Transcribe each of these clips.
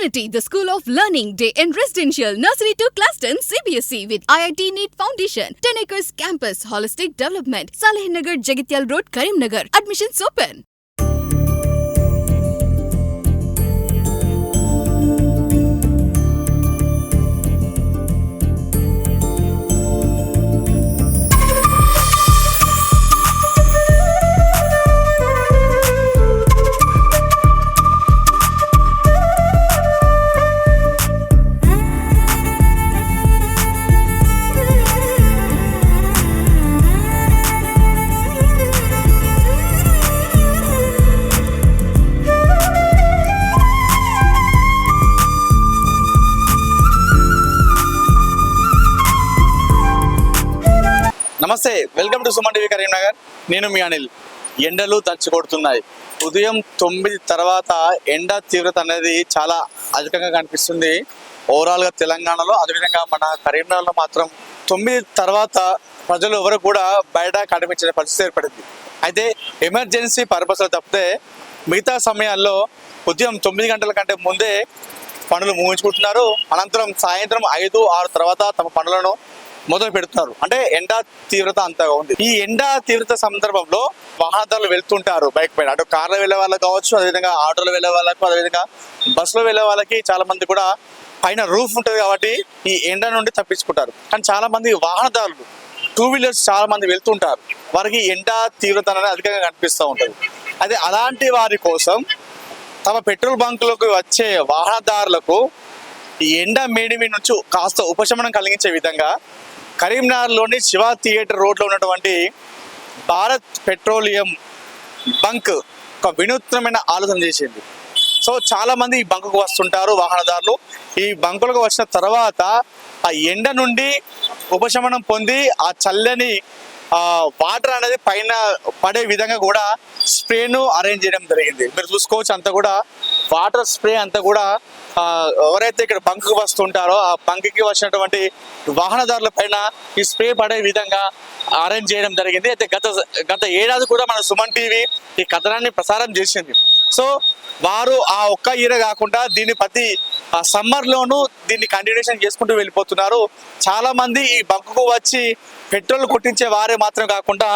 Trinity, the School of Learning, Day and Residential, Nursery to Class 10, CBSE with IIT NEET Foundation, 10 acres campus, holistic development, Saleh Nagar, Jagityal Road, Karimnagar. Admissions open. నమస్తే, welcome to Suman TV Karimnagar. నేను మీ అనిల్. ఎండలు దంచి కొడుతున్నాయి. ఉదయం 9 తర్వాత ఎండ తీవ్రత అనేది చాలా అధికంగా కనిపిస్తుంది ఓవరాల్గా తెలంగాణలో. అదేవిధంగా మన కరీంనగర్లో మాత్రం 9 తర్వాత ప్రజలు ఎవరు కూడా బయట కనిపించే పరిస్థితి ఏర్పడింది. అయితే ఎమర్జెన్సీ పర్పస్లో తప్పితే మిగతా సమయాల్లో ఉదయం 9 గంటల కంటే ముందే పనులు ముగించుకుంటున్నారు. అనంతరం సాయంత్రం 5, 6 తర్వాత తమ పనులను మొదలు పెడుతున్నారు. అంటే ఎండ తీవ్రత అంతగా ఉంది. ఈ ఎండ తీవ్రత సందర్భంలో వాహనదారులు వెళ్తుంటారు బైక్ పైన. అటు కార్లో వెళ్ళే వాళ్ళకి కావచ్చు, అదేవిధంగా ఆటోలో వెళ్ళే వాళ్ళకు, అదేవిధంగా బస్సులో వెళ్ళే వాళ్ళకి చాలా మంది కూడా పైన రూఫ్ ఉంటుంది కాబట్టి ఈ ఎండ నుండి తప్పించుకుంటారు. కానీ చాలా మంది వాహనదారులు 2 వీలర్స్ చాలా మంది వెళ్తుంటారు. వారికి ఎండ తీవ్రత అనేది అధికంగా కనిపిస్తూ ఉంటుంది. అదే అలాంటి వారి కోసం తమ పెట్రోల్ బంకులకు వచ్చే వాహనదారులకు ఈ ఎండ మేడిమి నుంచి కాస్త ఉపశమనం కలిగించే విధంగా కరీంనగర్లోని శివ థియేటర్ రోడ్లో ఉన్నటువంటి భారత్ పెట్రోలియం బంక్ ఒక వినూత్నమైన ఆలోచన చేసింది. సో చాలా మంది ఈ బంకుకు వస్తుంటారు వాహనదారులు. ఈ బంకులకు వచ్చిన తర్వాత ఆ ఎండ నుండి ఉపశమనం పొంది ఆ చల్లని వాటర్ అనేది పైన పడే విధంగా కూడా స్ప్రేను అరేంజ్ చేయడం జరిగింది. మీరు చూసుకోవచ్చు, అంతా కూడా వాటర్ స్ప్రే అంతా కూడా ఎవరైతే ఇక్కడ బంకుకు వస్తుంటారో ఆ బంకుకి వచ్చినటువంటి వాహనదారుల పైన ఈ స్ప్రే పడే విధంగా అరేంజ్ చేయడం జరిగింది. అయితే గత ఏడాది కూడా మన సుమన్ టీవీ ఈ కథనాన్ని ప్రసారం చేసింది. సో వారు ఆ ఒక్క ఇయర్ కాకుండా దీన్ని ప్రతి సమ్మర్లోనూ దీన్ని కంటిన్యూషన్ చేసుకుంటూ వెళ్ళిపోతున్నారు. చాలా మంది ఈ బంకుకు వచ్చి పెట్రోల్ కొట్టించే వారే మాత్రం కాకుండా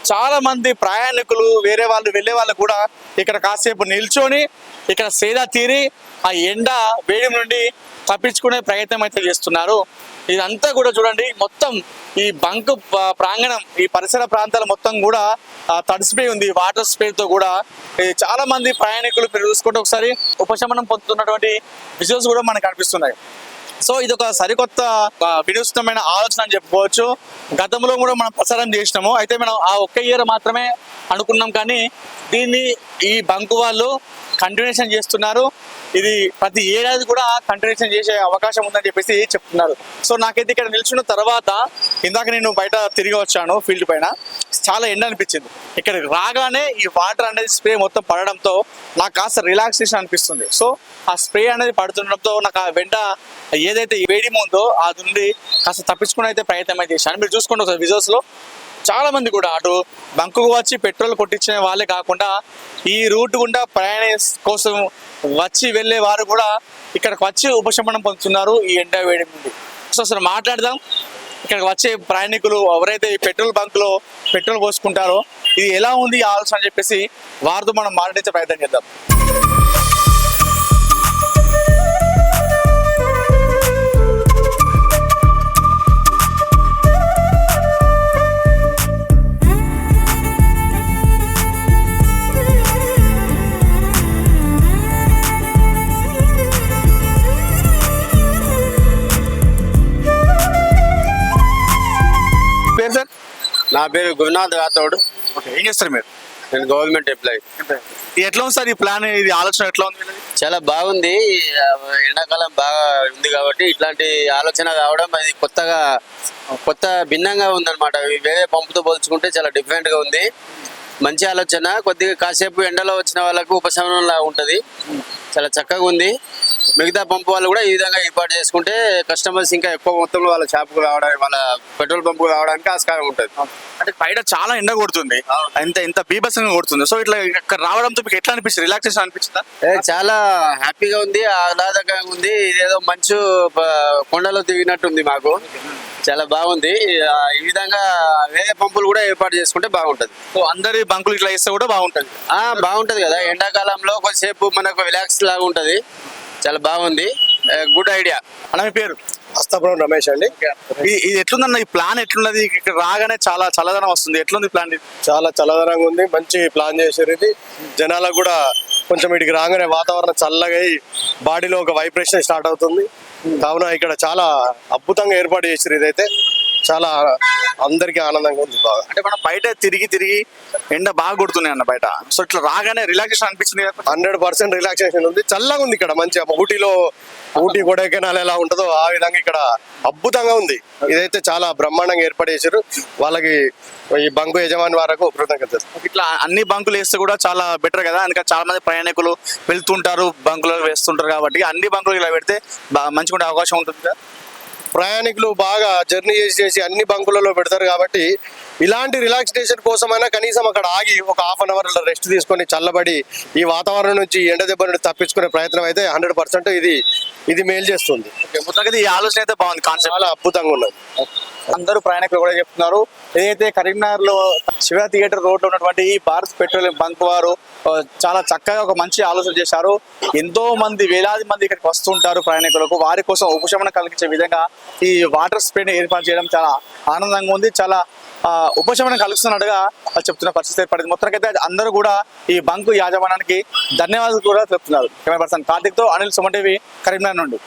చాలా మంది ప్రయాణికులు వేరే వాళ్ళు వెళ్ళే వాళ్ళు కూడా ఇక్కడ కాసేపు నిల్చొని ఇక్కడ సేద తీరి ఆ ఎండ వేడి నుండి తప్పించుకునే ప్రయత్నం అయితే చేస్తున్నారు. ఇదంతా కూడా చూడండి, మొత్తం ఈ బంక్ ప్రాంగణం, ఈ పరిసర ప్రాంతాలు మొత్తం కూడా తడిసిపోయి ఉంది వాటర్ స్ప్రేతో కూడా. చాలా మంది ప్రయాణికులు మీరు చూసుకుంటే ఒకసారి ఉపశమనం పొందుతున్నటువంటి విజువల్స్ కూడా మనకు కనిపిస్తున్నాయి. సో ఇది ఒక సరికొత్త వినూత్నమైన ఆలోచన అని చెప్పుకోవచ్చు. గతంలో కూడా మనం ప్రసారం చేసినాము. అయితే మనం ఆ ఒక్క ఇయర్ మాత్రమే అనుకున్నాం, కానీ దీన్ని ఈ బంకు వాళ్ళు కంటిన్యూషన్ చేస్తున్నారు. ఇది ప్రతి ఏడాది కూడా కంటిన్యూషన్ చేసే అవకాశం ఉందని చెప్పేసి చెప్తున్నారు. సో నాకైతే ఇక్కడ నిల్చున్న తర్వాత ఇందాక నేను బయట తిరిగి వచ్చాను ఫీల్డ్ పైన, చాలా ఎండ అనిపించింది. ఇక్కడికి రాగానే ఈ వాటర్ అనేది స్ప్రే మొత్తం పడడంతో నాకు కాస్త రిలాక్సేషన్ అనిపిస్తుంది. సో ఆ స్ప్రే అనేది పడుతుండడంతో నాకు ఆ వెంట ఏదైతే వేడి ఉందో అది నుండి కాస్త తప్పించుకుని అయితే ప్రయత్నం అయితే చేశాను. మీరు చూసుకోండి ఒకసారి విజువల్స్లో చాలా మంది కూడా అటు బంకుకు వచ్చి పెట్రోల్ కొట్టించిన వాళ్ళే కాకుండా ఈ రూట్ గుండా ప్రయాణ కోసం వచ్చి వెళ్ళే వారు కూడా ఇక్కడికి వచ్చి ఉపశమనం పొందుతున్నారు ఈ ఎండ వేడి నుండి. సో అసలు మాట్లాడదాం, ఇక్కడికి వచ్చే ప్రయాణికులు ఎవరైతే ఈ పెట్రోల్ బంక్లో పెట్రోల్ పోసుకుంటారో ఇది ఎలా ఉంది ఆలోచన అని చెప్పేసి వారితో మనం మాట్లాడించే ప్రయత్నం చేద్దాం. సార్, నా పేరు గురునాథ్ రాథోడ్. ఏం చేస్తారు మీరు? నేను గవర్నమెంట్ ఎంప్లాయీ. ఎట్లా ఉంది సార్ ఈ ప్లాన్, ఇది ఆలోచన ఎట్లా ఉంది? చాలా బాగుంది. ఎండాకాలం బాగా ఉంది కాబట్టి ఇట్లాంటి ఆలోచన రావడం అది కొత్త భిన్నంగా ఉందన్నమాట. వేరే పంపుతో పోల్చుకుంటే చాలా డిఫరెంట్గా ఉంది. మంచి ఆలోచన. కొద్దిగా కాసేపు ఎండలో వచ్చిన వాళ్ళకు ఉపశమనంలా ఉంటుంది. చాలా చక్కగా ఉంది. మిగతా పంపు వాళ్ళు కూడా ఈ విధంగా ఏర్పాటు చేసుకుంటే కస్టమర్స్ ఇంకా ఎక్కువ మొత్తంలో వాళ్ళ షాప్కు రావడానికి, వాళ్ళ పెట్రోల్ పంపు రావడానికి ఆస్కారం ఉంటుంది. అంటే బయట చాలా ఎండ కొడుతుంది, ఇంత బీభత్సంగా కొడుతుంది. సో ఇట్లా ఇక్కడ రావడంతో మీకు ఎట్లా అనిపిస్తుంది? రిలాక్సేషన్ అనిపించిందా? చాలా హ్యాపీగా ఉంది, ఆహ్లాదకరంగా ఉంది. ఇదేదో మంచు కొండలో దిగినట్టుంది మాకు. చాలా బాగుంది. ఈ విధంగా వేరే పంపులు కూడా ఏర్పాటు చేసుకుంటే బాగుంటది. సో అందరి బంకులు ఇట్లా ఇస్తే కూడా బాగుంటది. బాగుంటది కదా, ఎండాకాలంలో కొద్దిసేపు మనకు రిలాక్స్ లాగా ఉంటది. చాలా బాగుంది, గుడ్ ఐడియా. అన్న మీ పేరు? అస్తాపురం రమేష్ అండి. ఇది ఎట్లుందన్న? ఈ ప్లాన్ ఎట్లున్నది? ఇక్కడ రాగానే చాలా చల్లదనం వస్తుంది. ఎట్లుంది ప్లాన్? చాలా చల్లదనంగా ఉంది, మంచి ప్లాన్ చేశారు. ఇది జనాలకు కూడా కొంచెం ఇటుకి రాగానే వాతావరణం చల్లగా అయి బాడీలో ఒక వైబ్రేషన్ స్టార్ట్ అవుతుంది. కావున ఇక్కడ చాలా అద్భుతంగా ఏర్పాటు చేశారు. ఇదైతే చాలా అందరికీ ఆనందంగా ఉంది. బాగా అంటే మనం బయట తిరిగి తిరిగి ఎండ బాగా కొడుతున్నాయి అన్న బయట. సో ఇట్లా రాగానే రిలాక్సేషన్ అనిపించింది కదా? 100% రిలాక్సేషన్ ఉంది. చల్లగా ఉంది ఇక్కడ మంచిగా. ఊటీ కొడైకెనాల్ ఎలా ఉంటుందో ఆ విధంగా ఇక్కడ అద్భుతంగా ఉంది. ఇదైతే చాలా బ్రహ్మాండంగా ఏర్పాటు చేశారు. వాళ్ళకి ఈ బంకు యజమాని వరకు కృతజ్ఞతలు. ఇట్లా అన్ని బంకులు వేస్తే కూడా చాలా బెటర్ కదా, అందుకని చాలా మంది ప్రయాణికులు వెళ్తుంటారు, బంకులు వేస్తుంటారు. కాబట్టి అన్ని బంకులు ఇలా పెడితే మంచిగా ఉండే అవకాశం ఉంటుంది కదా. ప్రయాణికులు బాగా జర్నీ చేసి అన్ని బంకులలో పెడతారు కాబట్టి ఇలాంటి రిలాక్సేషన్ కోసమైనా కనీసం అక్కడ ఆగి ఒక హాఫ్ అన్ అవర్ రెస్ట్ తీసుకొని చల్లబడి ఈ వాతావరణం నుంచి ఎండ దెబ్బ నుండి తప్పించుకునే ప్రయత్నం అయితే 100% ఇది మేలు చేస్తుంది. మొత్తానికి ఈ ఆలోచన అయితే బాగుంది, కాన్సెప్ట్ చాలా అద్భుతంగా ఉన్నది. అందరూ ప్రయాణికులు కూడా చెప్తున్నారు. ఏదైతే కరీంనగర్ లో శివ థియేటర్ రోడ్ లో ఉన్నటువంటి ఈ భారత్ పెట్రోలియం బంక్ వారు చాలా చక్కగా ఒక మంచి ఆలోచన చేశారు. ఎంతో మంది, వేలాది మంది ఇక్కడికి వస్తుంటారు ప్రయాణికులకు. వారి కోసం ఉపశమనం కలిగించే విధంగా ఈ వాటర్ స్ప్రేని ఏర్పాటు చేయడం చాలా ఆనందంగా ఉంది. చాలా ఉపశమనం కలిగిస్తున్నట్టుగా చెప్తున్న పరిస్థితి ఏర్పడింది. మొత్తానికైతే అందరూ కూడా ఈ బంకు యాజమాన్యానికి ధన్యవాదాలు కూడా చెప్తున్నారు. కెమెరా పర్సన్ కార్తిక్ తో అనిల్, సుమన్ టీవీ, కరీంనగర్ నుండి.